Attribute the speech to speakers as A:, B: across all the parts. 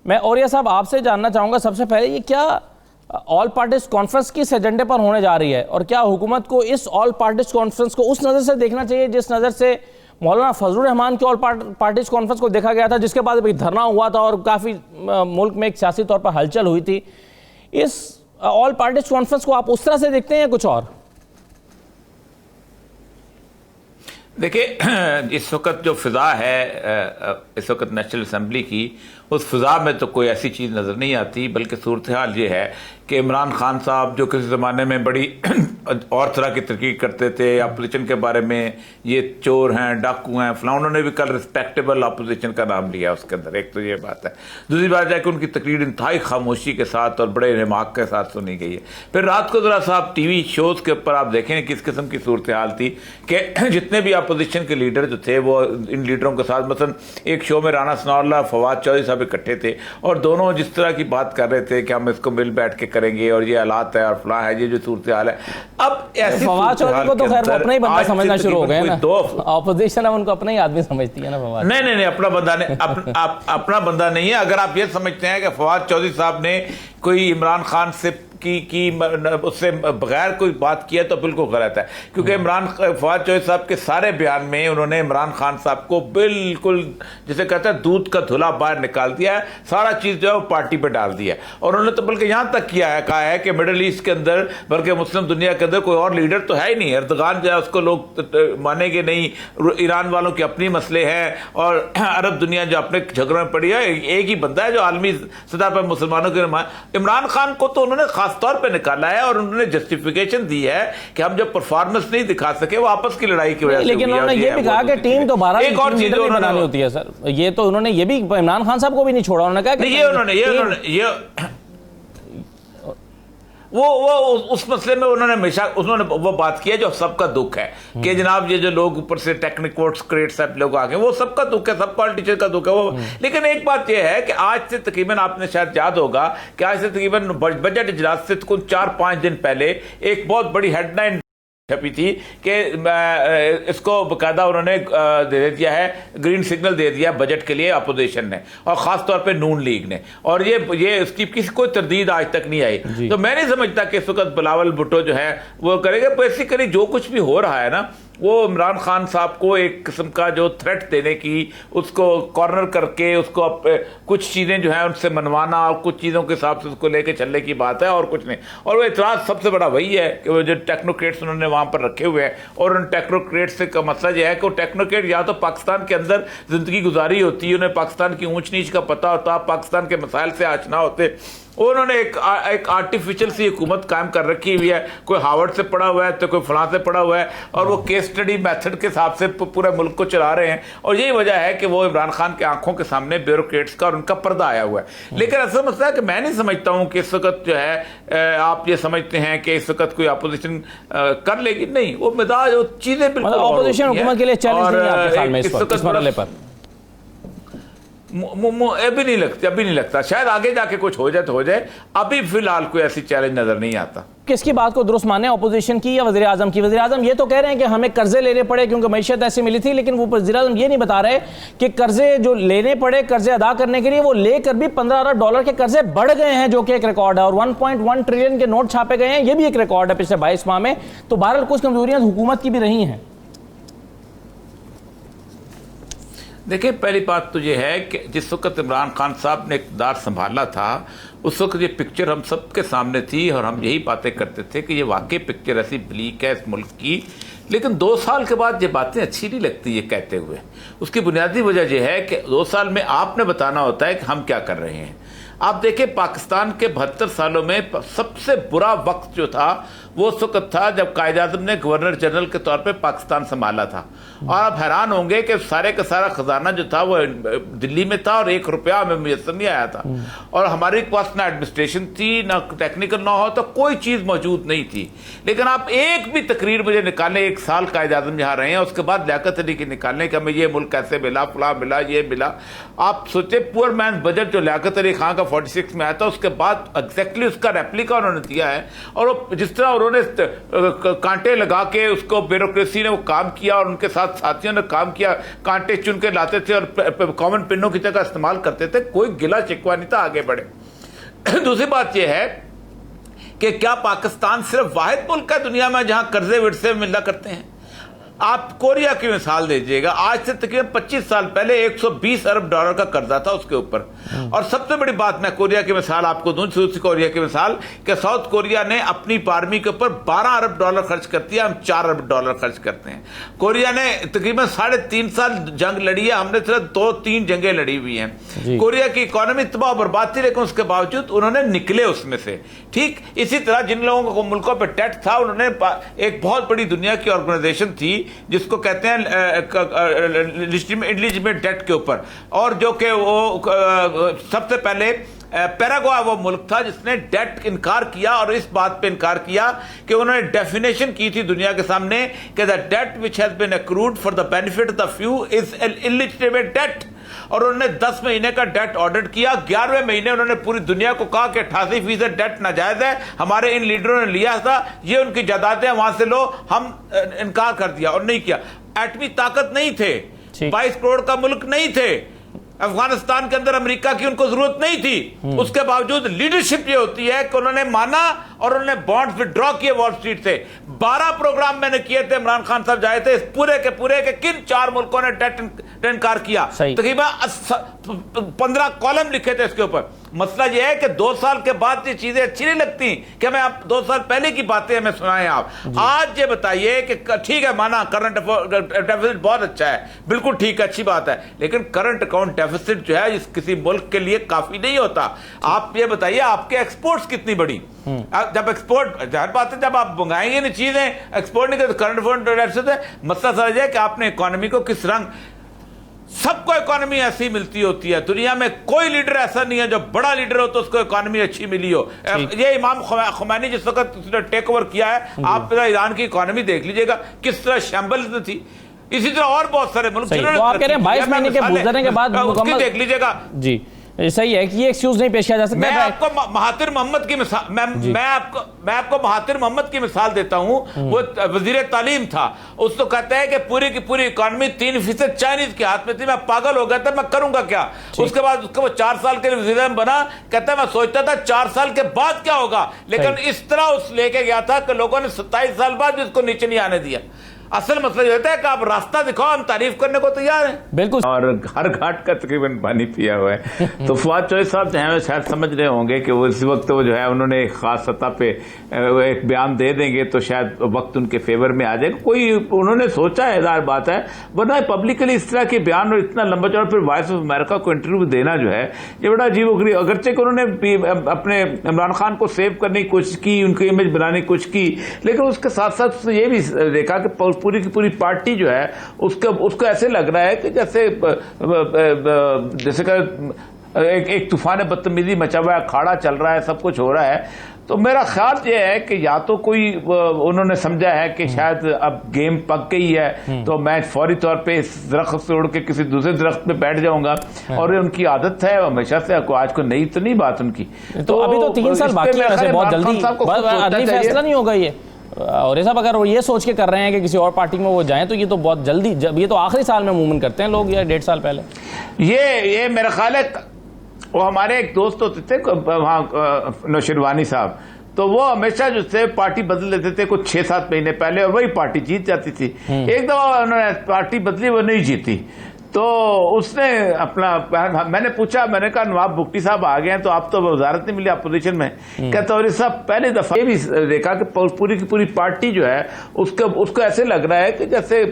A: मैं औरिया साहब आपसे जानना चाहूँगा सबसे पहले, ये क्या ऑल पार्टीज कॉन्फ्रेंस किस एजेंडे पर होने जा रही है, और क्या हुकूमत को इस ऑल पार्टीज कॉन्फ्रेंस को उस नज़र से देखना चाहिए जिस नज़र से मौलाना फजलुर रहमान की ऑल पार्टीज कॉन्फ्रेंस को देखा गया था, जिसके बाद अभी धरना हुआ था और काफ़ी मुल्क में एक सियासी तौर पर हलचल हुई थी? इस ऑल पार्टीज कॉन्फ्रेंस को आप उस तरह से देखते हैं या कुछ और?
B: देखिए, इस वक्त जो फिजा है इस वक्त नेशनल असम्बली की, उस फिजा में तो कोई ऐसी चीज़ नज़र नहीं आती, बल्कि सूरत हाल ये है कि इमरान खान साहब जो किसी ज़माने में बड़ी और तरह की तहकीक करते थे अपोजिशन के बारे में, ये चोर हैं, डाकू हैं, फलां, उन्होंने भी कल रिस्पेक्टेबल अपोजिशन का नाम लिया उसके अंदर। एक तो ये बात है। दूसरी बात है कि उनकी तकरीर इंतहाई खामोशी के साथ और बड़े रिमार्क के साथ सुनी गई है। फिर रात को ज़रा साहब टीवी शोज़ के ऊपर आप देखें किस किस्म की सूरत हाल थी कि जितने भी अपोजिशन के लीडर जो थे वो इन लीडरों के साथ, मसलन एक शो में राना सनाउल्लाह, फवाद चौधरी साहब इकट्ठे थे और दोनों जिस तरह की बात कर रहे थे कि हम इसको मिल बैठ के करेंगे और ये हालात है और फलां है, ये जो सूरत हाल है। अब ऐसी
A: फवाद चौधरी को तो खैर वो अपना ही बंदा समझना शुरू हो गए ना, ऑपोजिशन अब उनको अपना ही आदमी समझती है ना फवाद।
B: नहीं, अपना बंदा नहीं, अपना बंदा नहीं है। अगर आप ये समझते हैं कि फवाद चौधरी साहब ने कोई इमरान खान से की उससे बगैर कोई बात किया तो बिल्कुल गलत है, क्योंकि फवाद चौधरी साहब के सारे बयान में उन्होंने इमरान खान साहब को बिल्कुल जिसे कहते हैं दूध का धुला बाहर निकाल दिया है, सारा चीज़ जो है वो पार्टी पे डाल दिया है। और उन्होंने तो बल्कि यहाँ तक किया है, कहा है कि मिडल ईस्ट के अंदर, बल्कि मुस्लिम दुनिया के अंदर कोई और लीडर तो है ही नहीं, एर्दोगान जो है उसको लोग मानेंगे नहीं, ईरान वालों के अपनी मसले हैं और अरब दुनिया जो अपने झगड़ों में पड़ी है, एक ही बंदा है जो आलमी सतह पर मुसलमानों के। इमरान खान को तो उन्होंने खास तौर पे निकाला है और उन्होंने जस्टिफिकेशन दी है कि हम जब परफॉर्मेंस नहीं दिखा सके वो आपस की लड़ाई की वजह से।
A: लेकिन उन्होंने ये भी कहा कि टीम दोबारा
B: एक और चीज
A: बनानी होती है सर, ये तो उन्होंने ये भी इमरान खान साहब को भी नहीं छोड़ा, उन्होंने कहा कि
B: वो उस मसले में उन्होंने हमेशा वो बात की है जो सबका दुख है कि जनाब ये जो लोग ऊपर से टेक्निकोट्स क्रेट्स लोग आ गए, वो सबका दुख है, सब पॉलिटिशियन का दुख है वो। लेकिन एक बात ये है कि आज से तकरीबन, आपने शायद याद होगा कि आज से तकरीबन बजट इजलास से कुछ 4-5 दिन पहले एक बहुत बड़ी हेडलाइन छपी थी कि इसको बाकायदा उन्होंने दे दिया है, ग्रीन सिग्नल दे दिया बजट के लिए अपोजिशन ने और ख़ास तौर पे नून लीग ने, और ये उसकी किसी कोई तरदीद आज तक नहीं आई। तो मैं नहीं समझता कि इस वक्त बिलावल भुट्टो जो है वो करेगा। बेसिकली जो कुछ भी हो रहा है ना, वो इमरान खान साहब को एक किस्म का जो थ्रेट देने की, उसको कॉर्नर करके उसको कुछ चीज़ें जो है उनसे मनवाना और कुछ चीज़ों के हिसाब से उसको लेके चलने की बात है और कुछ नहीं। और वो इतराज़ सबसे बड़ा वही है कि वो जो टेक्नोक्रेट्स उन्होंने वहाँ पर रखे हुए हैं, और उन टेक्नोक्रेट्स से का मसला यह है कि वो टेक्नोक्रेट या तो पाकिस्तान के अंदर ज़िंदगी गुजारी होती है, उन्हें पाकिस्तान की ऊँच नीच का पता होता, पाकिस्तान के मसाइल से आशना होते, उन्होंने एक आर्टिफिशियल सी हुकूमत कायम कर रखी हुई है। कोई हार्वर्ड से पढ़ा हुआ है तो कोई फलां से पढ़ा हुआ है, और वो केस स्टडी मेथड के हिसाब से पूरे मुल्क को चला रहे हैं। और यही वजह है कि वो इमरान खान के आंखों के सामने ब्यूरोक्रेट्स का और उनका पर्दा आया हुआ है। लेकिन ऐसा मसला है कि मैं नहीं समझता हूँ कि इस वक्त जो है आप ये समझते हैं कि इस वक्त कोई अपोजिशन कर लेगी, नहीं, वो मिजाज वो चीज़ें बिल्कुल
A: अपोजिशन हुकूमत के लिए चैलेंज नहीं है आपके ख्याल में इस मरहले पर?
B: अभी नहीं लगता, शायद आगे जाके कुछ हो जाए तो हो जाए, अभी फिलहाल कोई ऐसी चैलेंज नजर नहीं आता।
A: किसकी बात को दुरुस्त माने, अपोजिशन की या वज़ीर आज़म की? वज़ीर आज़म ये तो कह रहे हैं कि हमें कर्जे लेने पड़े क्योंकि मैशियत ऐसी मिली थी, लेकिन वो वज़ीर आज़म ये नहीं बता रहे कि कर्जे जो लेने पड़े, कर्जे अदा करने के लिए, वो लेकर भी 15 अरब डॉलर के कर्जे बढ़ गए हैं, जो कि एक रिकॉर्ड है, और 1.1 ट्रिलियन के नोट छापे गए हैं, ये भी एक रिकॉर्ड है पिछले 22 माह में। तो बहरहाल कुछ कमजोरियां हुकूमत की भी रही हैं।
B: देखिए, पहली बात तो ये है कि जिस वक्त इमरान खान साहब ने इक़्तिदार संभाला था, उस वक्त ये पिक्चर हम सब के सामने थी और हम यही बातें करते थे कि ये वाकई पिक्चर ऐसी ब्लीक है इस मुल्क की। लेकिन 2 साल के बाद ये बातें अच्छी नहीं लगती ये कहते हुए। उसकी बुनियादी वजह यह है कि 2 साल में आपने बताना होता है कि हम क्या कर रहे हैं। आप देखें, पाकिस्तान के 72 सालों में सबसे बुरा वक्त जो था वो उस वक्त था जब कायद-ए-आज़म ने गवर्नर जनरल के तौर पे पाकिस्तान संभाला था। और आप हैरान होंगे कि सारे का सारा खजाना जो था वो दिल्ली में था और 1 रुपया हमें मुयस्सर नहीं आया था। और हमारे पास ना एडमिनिस्ट्रेशन थी, ना टेक्निकल ना हो, तो कोई चीज़ मौजूद नहीं थी। लेकिन आप एक भी तकरीर मुझे निकालने, 1 साल कायद-ए-आज़म जहाँ रहे हैं, उसके बाद लियाकत अली की निकालने कि हमें ये मुल्क कैसे मिला, फला मिला, ये मिला। आप सोचे पुअर मैन बजट जो लियाकत अली खां का 46 में आया था, उसके बाद एग्जैक्टली उसका रेप्लिका उन्होंने दिया है। और वो जिस तरह उन्होंने कांटे लगा के उसको ब्यूरोक्रेसी ने वो काम किया और उनके साथ साथियों ने काम किया, कांटे चुन के लाते थे और कॉमन पिनों की जगह इस्तेमाल करते थे, कोई गिला शिकवा नहीं था, आगे बढ़े। दूसरी बात यह है कि क्या पाकिस्तान सिर्फ वाहिद मुल्क है दुनिया में जहां कर्जे विरसे मिला करते हैं? आप कोरिया की मिसाल दीजिएगा, आज से तकरीबन 25 साल पहले 120 अरब डॉलर का कर्जा था उसके ऊपर। और सबसे बड़ी बात मैं कोरिया की मिसाल आपको दूं, कोरिया की मिसाल कि साउथ कोरिया ने अपनी आर्मी के ऊपर 12 अरब डॉलर खर्च करती है, हम 4 अरब डॉलर खर्च करते हैं। कोरिया ने तकरीबन 3.5 साल जंग लड़ी है, हमने सिर्फ 2-3 जंगें लड़ी हुई हैं। कोरिया की इकोनॉमी तबाह बर्बाद थी, लेकिन उसके बावजूद उन्होंने निकले उसमें से। ठीक इसी तरह जिन लोगों को मुल्कों पर डेट था, उन्होंने एक बहुत बड़ी दुनिया की ऑर्गेनाइजेशन थी जिसको कहते हैं इलिजिबल डेट के ऊपर, और जो कि वो सबसे पहले पैराग्वे वो मुल्क था जिसने डेट इनकार किया, और इस बात पे इनकार किया कि उन्होंने डेफिनेशन की थी दुनिया के सामने कि the debt which has been accrued for the benefit of the few is an illegible debt. और उन्होंने 10 महीने का डेट ऑडिट किया। 11वें महीने उन्होंने पूरी दुनिया को कहा कि 88% डेट नाजायज है, हमारे इन लीडरों ने लिया था, ये उनकी जायदादें वहां से लो। हम इनकार कर दिया और नहीं किया। एटमी ताकत नहीं थे, 22 करोड़ का मुल्क नहीं थे, अफगानिस्तान के अंदर अमेरिका की उनको जरूरत नहीं थी। उसके बावजूद लीडरशिप ये होती है कि उन्होंने माना और उन्होंने बॉन्ड्स विड्रॉ किए वॉल स्ट्रीट से। 12 प्रोग्राम मैंने किए थे, इमरान खान साहब जाए थे, पूरे के किन 4 मुल्कों ने डेट इनकार किया, तकरीबन 15 कॉलम लिखे थे इसके ऊपर। मसला यह है कि 2 साल के बाद ये चीजें अच्छी नहीं लगती कि मैं आप 2 साल पहले की बातें हमें सुनाएं आप। आज ये बताइए कि ठीक है, माना करंट डेफिसिट बहुत अच्छा है, बिल्कुल ठीक है, अच्छी बात है, लेकिन करंट अकाउंट डेफिसिट जो है किसी मुल्क के लिए काफी नहीं होता। आप ये बताइए आपके एक्सपोर्ट्स कितनी बड़ी, जब एक्सपोर्ट, जाहिर बात है जब आप मंगाएंगे नहीं चीजें, एक्सपोर्ट नहीं करते, करंट अकाउंट डेफिसिट है। मसला समझिए कि आपने इकोनॉमी को किस रंग, सबको इकोनॉमी ऐसी मिलती होती है दुनिया में, कोई लीडर ऐसा नहीं है जो बड़ा लीडर हो तो उसको इकोनॉमी अच्छी मिली हो। ये इमाम खुमैनी जिस वक्त टेक ओवर किया है, आप ईरान की इकोनॉमी देख लीजिएगा किस तरह शैम्बल में थी। इसी तरह और बहुत सारे मुल्क,
A: तो आप कह रहे हैं 22 महीने के गुजरने के बाद
B: देख लीजिएगा।
A: जी सही है कि ये एक्सक्यूज नहीं पेश किया जा सकता।
B: मैं आपको महातिर मोहम्मद की मिसाल, मैं आपको महातिर मोहम्मद की मिसाल देता हूं। वो वजीर तालीम था, उसको कहता है कि पूरी की पूरी इकोनॉमी 3% चाइनीज के हाथ में थी, मैं पागल हो गया था, मैं करूंगा क्या। उसके बाद उसको वो 4 साल के वजीर बना, कहता है मैं सोचता था 4 साल के बाद क्या होगा, लेकिन इस तरह उस लेके गया था कि लोगों ने 27 साल बाद भी उसको नीचे नहीं आने दिया। असल मतलब ये होता है कि आप रास्ता दिखाओ, हम तारीफ करने को तैयार हैं।
A: बिल्कुल।
C: और हर घाट का तकरीबन पानी पिया हुआ है। तो फवाद चौधरी साहब जो है शायद समझ रहे होंगे कि वो इस वक्त वो जो है उन्होंने एक खास सतह पे एक बयान दे देंगे तो शायद वक्त उनके फेवर में आ जाएगा। कोई उन्होंने सोचा है, ज़ाहिर बात है, वरना पब्लिकली इस तरह के बयान और इतना लंबा चौड़ा फिर वॉइस ऑफ अमेरिका को इंटरव्यू देना जो है ये बड़ा अजीब-ओ-गरीब। अगरचे कि उन्होंने अपने इमरान खान को सेव करने की कोशिश की, उनकी इमेज बनाने की कोशिश की, लेकिन उसके साथ साथ ये भी देखा कि पूरी की पूरी पार्टी जो है उसको ऐसे लग रहा है कि जैसे एक तूफान बदतमीजी मचा हुआ है, अखाड़ा चल रहा है, सब कुछ हो रहा है। तो मेरा ख्याल ये है कि या तो कोई उन्होंने समझा है कि शायद अब गेम पक गई है, तो मैं फौरी तौर पे इस दरख्त से उड़ के किसी दूसरे दरख्त पे बैठ जाऊंगा, और उनकी आदत है हमेशा से, आज को नई तो नहीं बात उनकी।
A: तो अभी तो 3 साल बाकी है, बहुत जल्दी फैसला नहीं होगा ये। और साहब अगर वो ये सोच के कर रहे हैं कि किसी और पार्टी में वो जाएं, तो ये तो बहुत जल्दी, जब ये तो आखिरी साल में मूवमेंट करते हैं लोग, या 1.5 साल पहले।
C: ये मेरा ख्याल है वो हमारे एक दोस्त होते थे वहाँ नौशरवानी साहब, तो वो हमेशा जो थे पार्टी बदल लेते थे कुछ 6-7 महीने पहले, और वही पार्टी जीत जाती थी। एक दफा उन्होंने पार्टी बदली, वो नहीं जीती, तो उसने अपना, मैंने पूछा, मैंने कहा नवाब भुट्टी साहब आ गए हैं, तो आप तो वजारत नहीं मिली अपोजिशन में। कहता और साहब पहले दफा ये भी देखा कि पूरी की पूरी पार्टी जो है उसको ऐसे लग रहा है कि जैसे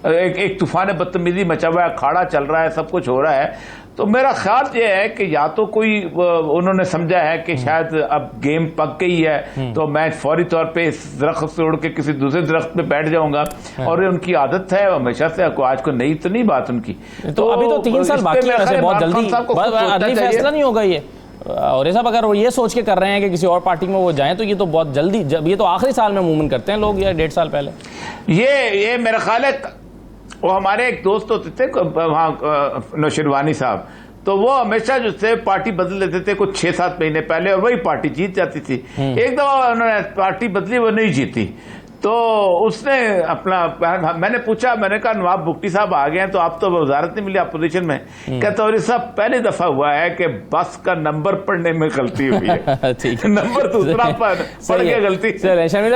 C: एक तूफान बदतमीजी मचा हुआ है, अखाड़ा चल रहा है, सब कुछ हो रहा है। तो मेरा ख्याल ये है कि या तो कोई उन्होंने समझा है कि शायद अब गेम पक गई है, तो मैं फौरी तौर पे इस दरख्त से उड़ के किसी दूसरे दरख्त पे बैठ जाऊंगा, और उनकी आदत है हमेशा से, आज को नई तो नहीं बात उनकी।
A: तो अभी तो 3 साल बाकी है, वैसे बहुत जल्दी अदली फैसला नहीं होगा ये। और ये सब अगर वो ये सोच के कर रहे हैं कि किसी और पार्टी में वो जाएं, तो ये तो बहुत जल्दी, जब ये तो आखिरी साल में मूवमेंट करते हैं लोग, या 1.5 साल पहले।
C: ये मेरा ख्याल है, वो हमारे एक दोस्त होते थे वहाँ नौशरवानी साहब, तो वो हमेशा जो थे पार्टी बदल लेते थे कुछ 6-7 महीने पहले, और वही पार्टी जीत जाती थी। एक दफा उन्होंने पार्टी बदली, वो नहीं जीती, तो उसने अपना, मैंने पूछा, मैंने कहा नवाब भुट्टी साहब आ गए हैं, तो आप तो वजारत नहीं मिली अपोजिशन में। कहता और साहब पहली दफा हुआ है कि बस का नंबर पढ़ने में गलती हुई है।
A: ठीक है,
C: नंबर दूसरा पढ़ के गलती।